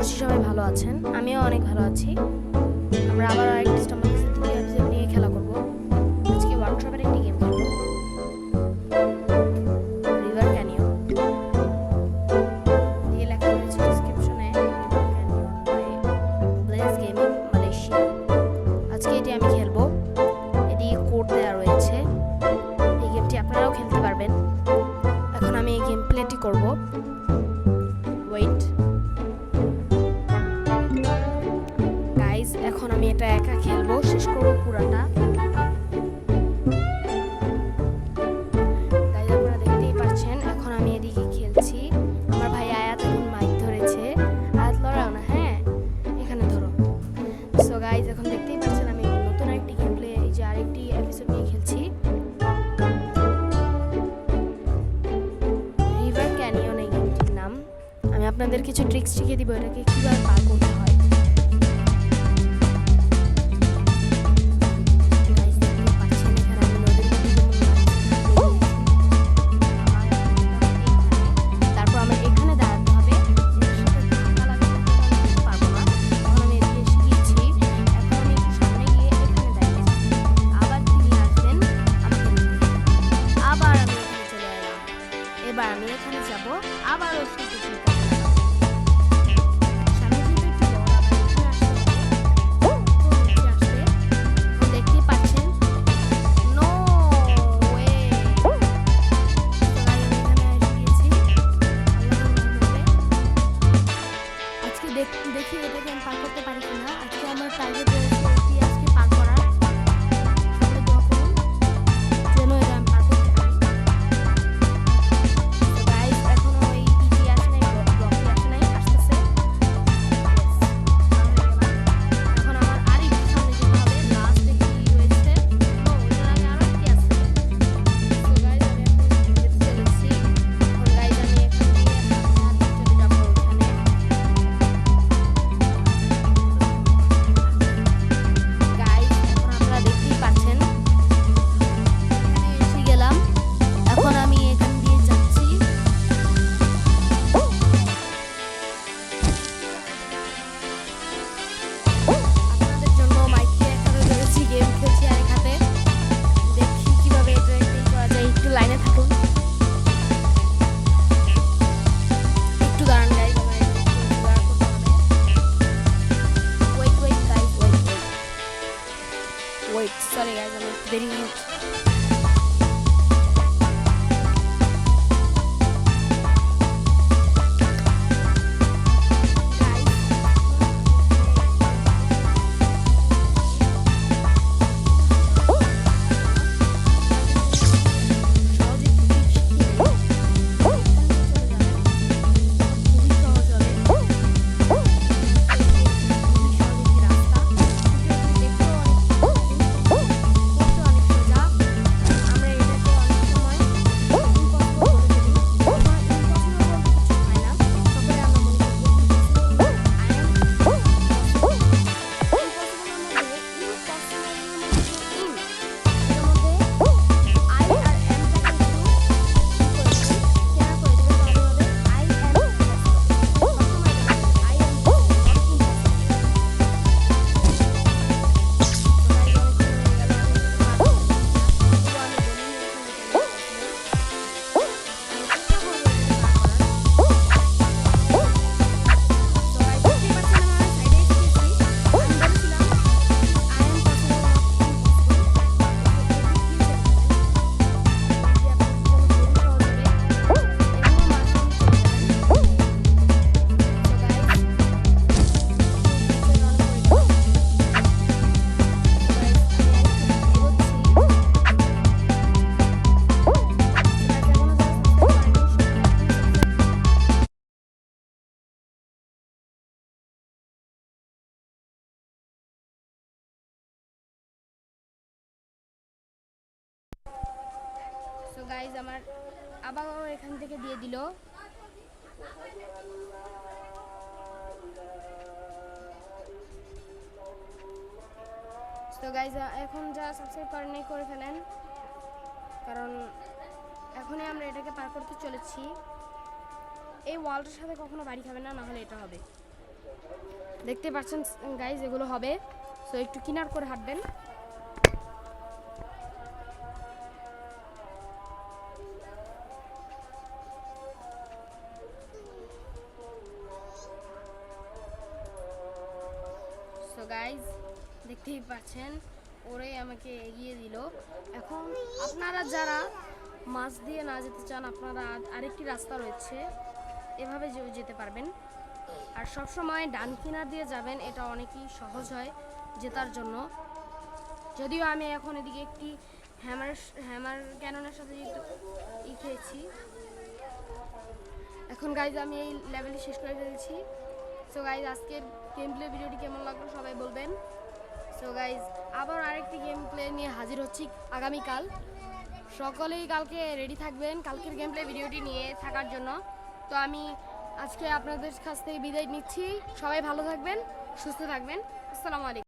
করছি সবাই ভালো আছেন, আমিও অনেক ভালো আছি। আমরা আবার আরেকটি স্টম্প এপিসোড নিয়ে খেলা করব। আজকে ওয়ার্কশপের একটি গেম খেলব, রিভার ক্যানিয়ন। দিয়ে লেখা রয়েছে ডেসক্রিপশনে River Canyon by Blaze Gaming Malaysia. আজকে এটি আমি খেলবো, এটি কোড দেওয়া রয়েছে। এই গেমটি আপনারাও খেলতে পারবেন। এখন আমি এই গেম প্লেটি করব। ওয়েট গাইজ, এখন আমি এটা একা খেলবো, শেষ করবো পুরাটা। গাইজ আপনারা দেখতেই পাচ্ছেন এখন আমি এদিকে খেলছি। আমার ভাই আয়াত এখন মাইক ধরেছে। আয়াত লড়াও না, হ্যাঁ এখানে ধরো। সো গাইজ এখন দেখতেই পাচ্ছেন আমি নতুন আরেকটি গেম প্লে, এই যে আরেকটি এপিসোড নিয়ে খেলছি, রিভার ক্যানিয়ন। এই গেমটির নাম। আমি আপনাদের কিছু ট্রিক্স শিখিয়ে দিব এটাকে কিভাবে পার করতে হয়। এবার আমি এখানে যাব, আবার ওষুধ দেখতেই পাচ্ছেন। নো ওয়ে, আজকে দেখি এটাকে আমি পার করতে পারি কিনা। আজকে আমার টার্গেট রয়েছে এটি আজকে পার করার। যেন এটা আমি পার করতে পারি। Wait, sorry guys, I'm very mute. So guys আমার আবার এখান থেকে দিয়ে দিল। তো গাইজ এখন যা সাবস্ক্রাইব করেন করে ফেলেন, কারণ এখনই আমরা এটাকে পার করতে চলেছি। এই ওয়ালটার সাথে কখনো বাড়ি খাবে না, না হলে এটা হবে। দেখতে পাচ্ছেন গাইজ, এগুলো হবে। সো একটু কিনার করে হাঁটবেন। সো গাইজ দেখতেই পাচ্ছেন, ওরাই আমাকে এগিয়ে দিল। এখন আপনারা যারা মাছ দিয়ে না যেতে চান, আপনারা আরেকটি রাস্তা রয়েছে, এভাবে যেতে পারবেন। আর সবসময় ডান কিনার দিয়ে যাবেন, এটা অনেকই সহজ হয় জেতার জন্য। যদিও আমি এখন এদিকে একটি হ্যামার ক্যাননের সাথে খেয়েছি। এখন গাইজ আমি এই লেভেলটি শেষ করে ফেলেছি। সো গাইজ আজকের গেম প্লে ভিডিওটি কেমন লাগলো সবাই বলবেন। সো গাইজ আবার আরেকটি গেম প্লে নিয়ে হাজির হচ্ছি আগামীকাল। সকলেই কালকে রেডি থাকবেন কালকের গেম প্লে ভিডিওটি নিয়ে থাকার জন্য। তো আমি আজকে আপনাদের কাছ থেকে বিদায় নিচ্ছি। সবাই ভালো থাকবেন, সুস্থ থাকবেন। আসসালামু আলাইকুম।